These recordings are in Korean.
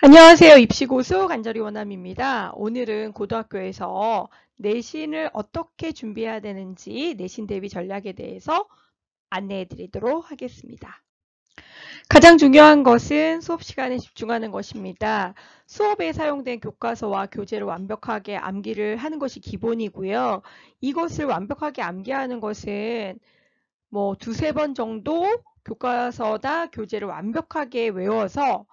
안녕하세요. 입시고수 간절히 원남입니다. 오늘은 고등학교에서 내신을 어떻게 준비해야 되는지 내신 대비 전략에 대해서 안내해 드리도록 하겠습니다. 가장 중요한 것은 수업 시간에 집중하는 것입니다. 수업에 사용된 교과서와 교재를 완벽하게 암기를 하는 것이 기본이고요. 이것을 완벽하게 암기하는 것은 두세 번 정도 교과서나 교재를 완벽하게 외워서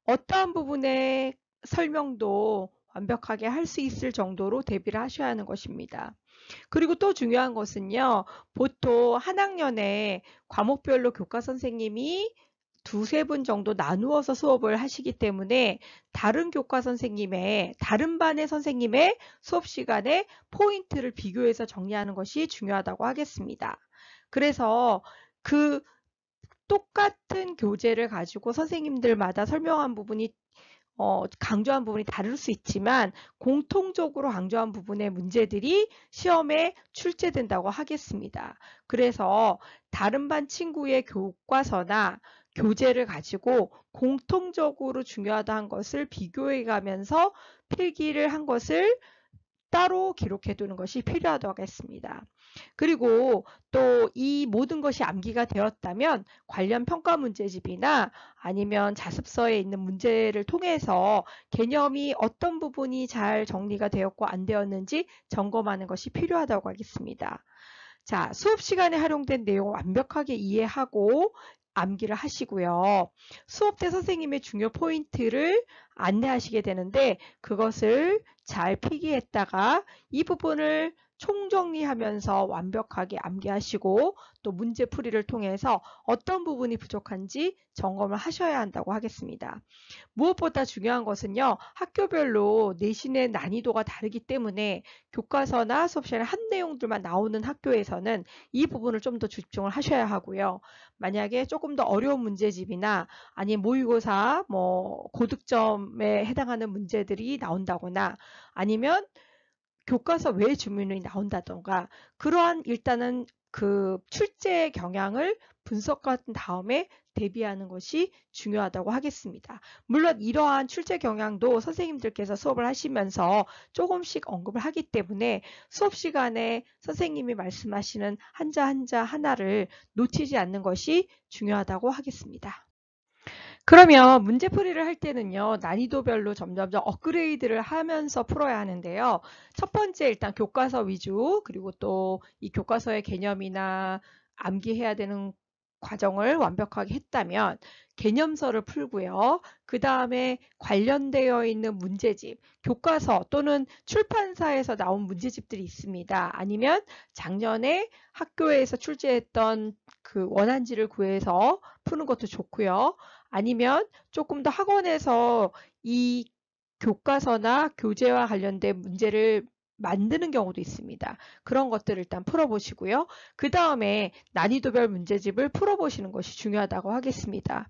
어떠한 부분의 설명도 완벽하게 할 수 있을 정도로 대비를 하셔야 하는 것입니다. 그리고 또 중요한 것은요. 보통 한 학년에 과목별로 교과 선생님이 두세 분 정도 나누어서 수업을 하시기 때문에 다른 교과 선생님의, 다른 반의 선생님의 수업 시간에 포인트를 비교해서 정리하는 것이 중요하다고 하겠습니다. 그래서 그 똑같은 교재를 가지고 선생님들마다 설명한 부분이 강조한 부분이 다를 수 있지만 공통적으로 강조한 부분의 문제들이 시험에 출제된다고 하겠습니다. 그래서 다른 반 친구의 교과서나 교재를 가지고 공통적으로 중요하다는 것을 비교해 가면서 필기를 한 것을 따로 기록해 두는 것이 필요하다고 했습니다. 그리고 또 이 모든 것이 암기가 되었다면 관련 평가 문제집이나 아니면 자습서에 있는 문제를 통해서 개념이 어떤 부분이 잘 정리가 되었고 안 되었는지 점검하는 것이 필요하다고 하겠습니다. 자, 수업 시간에 활용된 내용을 완벽하게 이해하고 암기를 하시고요. 수업 때 선생님의 중요 포인트를 안내하시게 되는데 그것을 잘 필기했다가 이 부분을 총정리하면서 완벽하게 암기하시고 또 문제풀이를 통해서 어떤 부분이 부족한지 점검을 하셔야 한다고 하겠습니다. 무엇보다 중요한 것은요. 학교별로 내신의 난이도가 다르기 때문에 교과서나 수업 시간에 한 내용들만 나오는 학교에서는 이 부분을 좀 더 집중을 하셔야 하고요. 만약에 조금 더 어려운 문제집이나 아니면 모의고사 고득점에 해당하는 문제들이 나온다거나 아니면 교과서 외 주문이 나온다던가 그러한 일단은 그 출제 경향을 분석한 다음에 대비하는 것이 중요하다고 하겠습니다. 물론 이러한 출제 경향도 선생님들께서 수업을 하시면서 조금씩 언급을 하기 때문에 수업 시간에 선생님이 말씀하시는 한자 한자 하나를 놓치지 않는 것이 중요하다고 하겠습니다. 그러면 문제풀이를 할 때는요. 난이도별로 점점점 업그레이드를 하면서 풀어야 하는데요. 첫 번째 일단 교과서 위주 그리고 또 이 교과서의 개념이나 암기해야 되는 과정을 완벽하게 했다면 개념서를 풀고요. 그 다음에 관련되어 있는 문제집, 교과서 또는 출판사에서 나온 문제집들이 있습니다. 아니면 작년에 학교에서 출제했던 그 원안지를 구해서 푸는 것도 좋고요. 아니면 조금 더 학원에서 이 교과서나 교재와 관련된 문제를 만드는 경우도 있습니다. 그런 것들을 일단 풀어보시고요. 그 다음에 난이도별 문제집을 풀어보시는 것이 중요하다고 하겠습니다.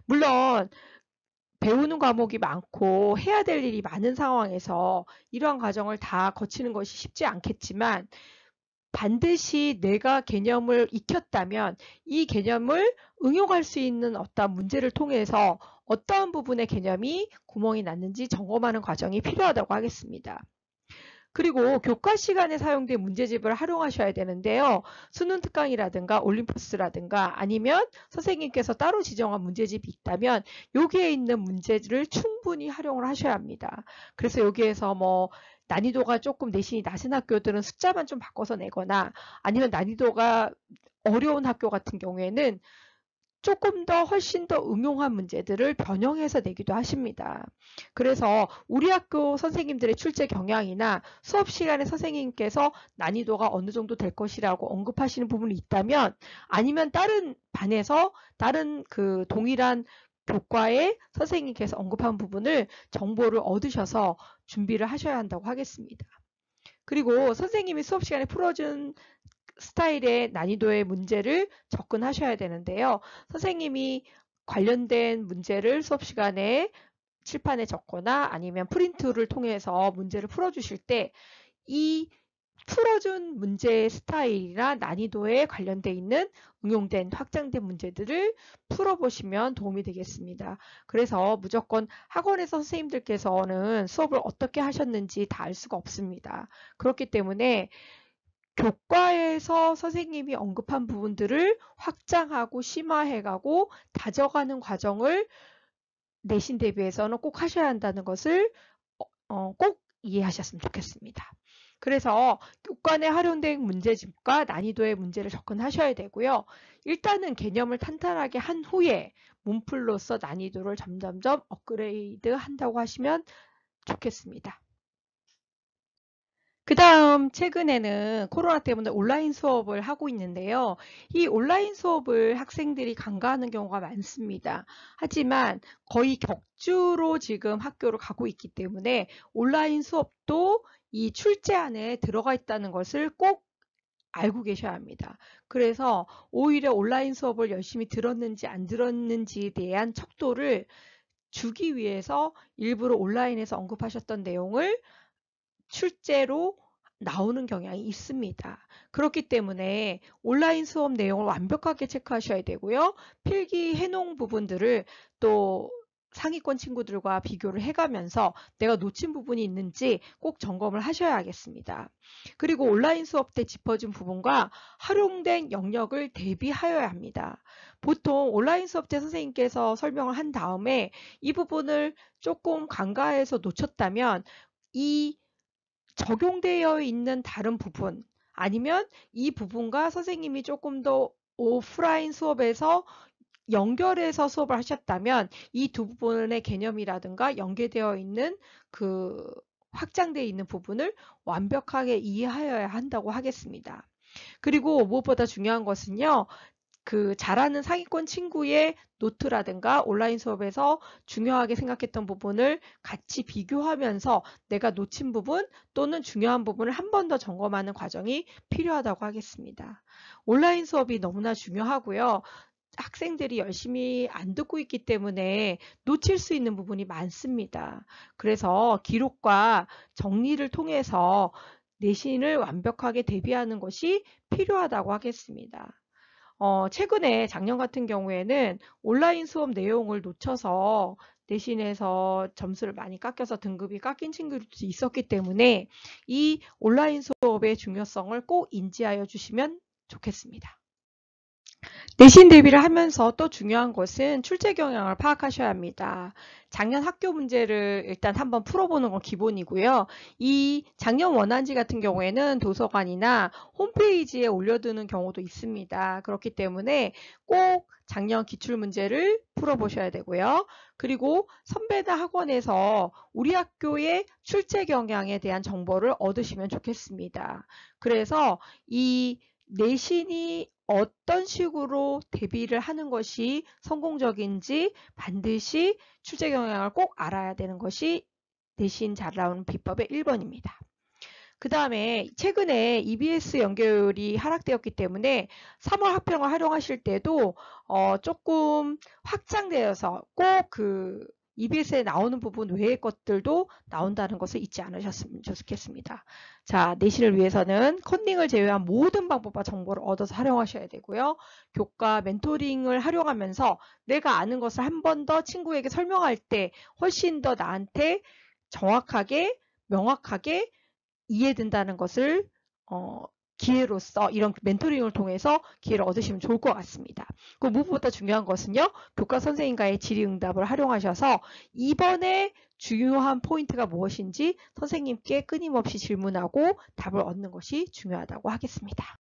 물론 배우는 과목이 많고 해야 될 일이 많은 상황에서 이러한 과정을 다 거치는 것이 쉽지 않겠지만 반드시 내가 개념을 익혔다면 이 개념을 응용할 수 있는 어떤 문제를 통해서 어떠한 부분의 개념이 구멍이 났는지 점검하는 과정이 필요하다고 하겠습니다. 그리고 교과 시간에 사용된 문제집을 활용하셔야 되는데요. 수능 특강이라든가 올림푸스라든가 아니면 선생님께서 따로 지정한 문제집이 있다면 여기에 있는 문제들을 충분히 활용을 하셔야 합니다. 그래서 여기에서 난이도가 조금 내신이 낮은 학교들은 숫자만 좀 바꿔서 내거나 아니면 난이도가 어려운 학교 같은 경우에는 조금 더 훨씬 더 응용한 문제들을 변형해서 내기도 하십니다. 그래서 우리 학교 선생님들의 출제 경향이나 수업 시간에 선생님께서 난이도가 어느 정도 될 것이라고 언급하시는 부분이 있다면 아니면 다른 반에서 다른 그 동일한 교과의 선생님께서 언급한 부분을 정보를 얻으셔서 준비를 하셔야 한다고 하겠습니다. 그리고 선생님이 수업 시간에 풀어준 스타일의 난이도의 문제를 접근하셔야 되는데요. 선생님이 관련된 문제를 수업 시간에 칠판에 적거나 아니면 프린트를 통해서 문제를 풀어주실 때 이 풀어준 문제 스타일이나 난이도에 관련돼 있는 응용된 확장된 문제들을 풀어보시면 도움이 되겠습니다. 그래서 무조건 학원에서 선생님들께서는 수업을 어떻게 하셨는지 다 알 수가 없습니다. 그렇기 때문에 교과에서 선생님이 언급한 부분들을 확장하고 심화해가고 다져가는 과정을 내신 대비해서는 꼭 하셔야 한다는 것을 꼭 이해하셨으면 좋겠습니다. 그래서 교과내 활용된 문제집과 난이도의 문제를 접근하셔야 되고요. 일단은 개념을 탄탄하게 한 후에 문풀로서 난이도를 점점점 업그레이드 한다고 하시면 좋겠습니다. 그 다음 최근에는 코로나 때문에 온라인 수업을 하고 있는데요. 이 온라인 수업을 학생들이 간과하는 경우가 많습니다. 하지만 거의 격주로 지금 학교를 가고 있기 때문에 온라인 수업도 이 출제 안에 들어가 있다는 것을 꼭 알고 계셔야 합니다. 그래서 오히려 온라인 수업을 열심히 들었는지 안 들었는지에 대한 척도를 주기 위해서 일부러 온라인에서 언급하셨던 내용을 출제로 나오는 경향이 있습니다. 그렇기 때문에 온라인 수업 내용을 완벽하게 체크하셔야 되고요. 필기해 놓은 부분들을 또 상위권 친구들과 비교를 해가면서 내가 놓친 부분이 있는지 꼭 점검을 하셔야 하겠습니다. 그리고 온라인 수업 때 짚어준 부분과 활용된 영역을 대비하여야 합니다. 보통 온라인 수업 때 선생님께서 설명을 한 다음에 이 부분을 조금 간과해서 놓쳤다면 이 적용되어 있는 다른 부분 아니면 이 부분과 선생님이 조금 더 오프라인 수업에서 연결해서 수업을 하셨다면 이 두 부분의 개념이라든가 연계되어 있는 그 확장되어 있는 부분을 완벽하게 이해하여야 한다고 하겠습니다. 그리고 무엇보다 중요한 것은요. 그 잘하는 상위권 친구의 노트라든가 온라인 수업에서 중요하게 생각했던 부분을 같이 비교하면서 내가 놓친 부분 또는 중요한 부분을 한 번 더 점검하는 과정이 필요하다고 하겠습니다. 온라인 수업이 너무나 중요하고요. 학생들이 열심히 안 듣고 있기 때문에 놓칠 수 있는 부분이 많습니다. 그래서 기록과 정리를 통해서 내신을 완벽하게 대비하는 것이 필요하다고 하겠습니다. 최근에 작년 같은 경우에는 온라인 수업 내용을 놓쳐서 내신에서 점수를 많이 깎여서 등급이 깎인 친구들도 있었기 때문에 이 온라인 수업의 중요성을 꼭 인지하여 주시면 좋겠습니다. 내신 대비를 하면서 또 중요한 것은 출제 경향을 파악하셔야 합니다. 작년 학교 문제를 일단 한번 풀어보는 건 기본이고요. 이 작년 원안지 같은 경우에는 도서관이나 홈페이지에 올려두는 경우도 있습니다. 그렇기 때문에 꼭 작년 기출문제를 풀어보셔야 되고요. 그리고 선배나 학원에서 우리 학교의 출제 경향에 대한 정보를 얻으시면 좋겠습니다. 그래서 이 내신이 어떤 식으로 대비를 하는 것이 성공적인지 반드시 출제 경향을 꼭 알아야 되는 것이 내신 잘 나오는 비법의 1번입니다. 그 다음에 최근에 EBS 연결이 하락되었기 때문에 3월 학평을 활용하실 때도 조금 확장되어서 꼭 그 EBS에 나오는 부분 외의 것들도 나온다는 것을 잊지 않으셨으면 좋겠습니다. 자, 내신을 위해서는 컨닝을 제외한 모든 방법과 정보를 얻어서 활용하셔야 되고요. 교과 멘토링을 활용하면서 내가 아는 것을 한 번 더 친구에게 설명할 때 훨씬 더 나한테 정확하게 명확하게 이해된다는 것을 기회로서 이런 멘토링을 통해서 기회를 얻으시면 좋을 것 같습니다. 그 무엇보다 중요한 것은요. 교과 선생님과의 질의응답을 활용하셔서 이번에 중요한 포인트가 무엇인지 선생님께 끊임없이 질문하고 답을 얻는 것이 중요하다고 하겠습니다.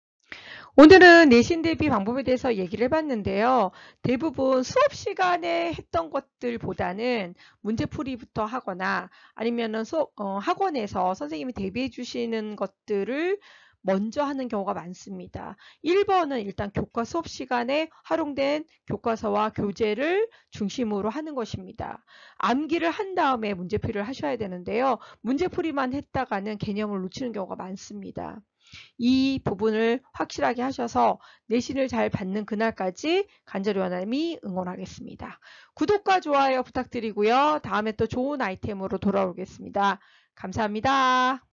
오늘은 내신 대비 방법에 대해서 얘기를 해봤는데요. 대부분 수업 시간에 했던 것들보다는 문제풀이부터 하거나 아니면은 학원에서 선생님이 대비해 주시는 것들을 먼저 하는 경우가 많습니다. 1번은 일단 교과 수업 시간에 활용된 교과서와 교재를 중심으로 하는 것입니다. 암기를 한 다음에 문제풀이를 하셔야 되는데요. 문제풀이만 했다가는 개념을 놓치는 경우가 많습니다. 이 부분을 확실하게 하셔서 내신을 잘 받는 그날까지 간절히 원함이 응원하겠습니다. 구독과 좋아요 부탁드리고요. 다음에 또 좋은 아이템으로 돌아오겠습니다. 감사합니다.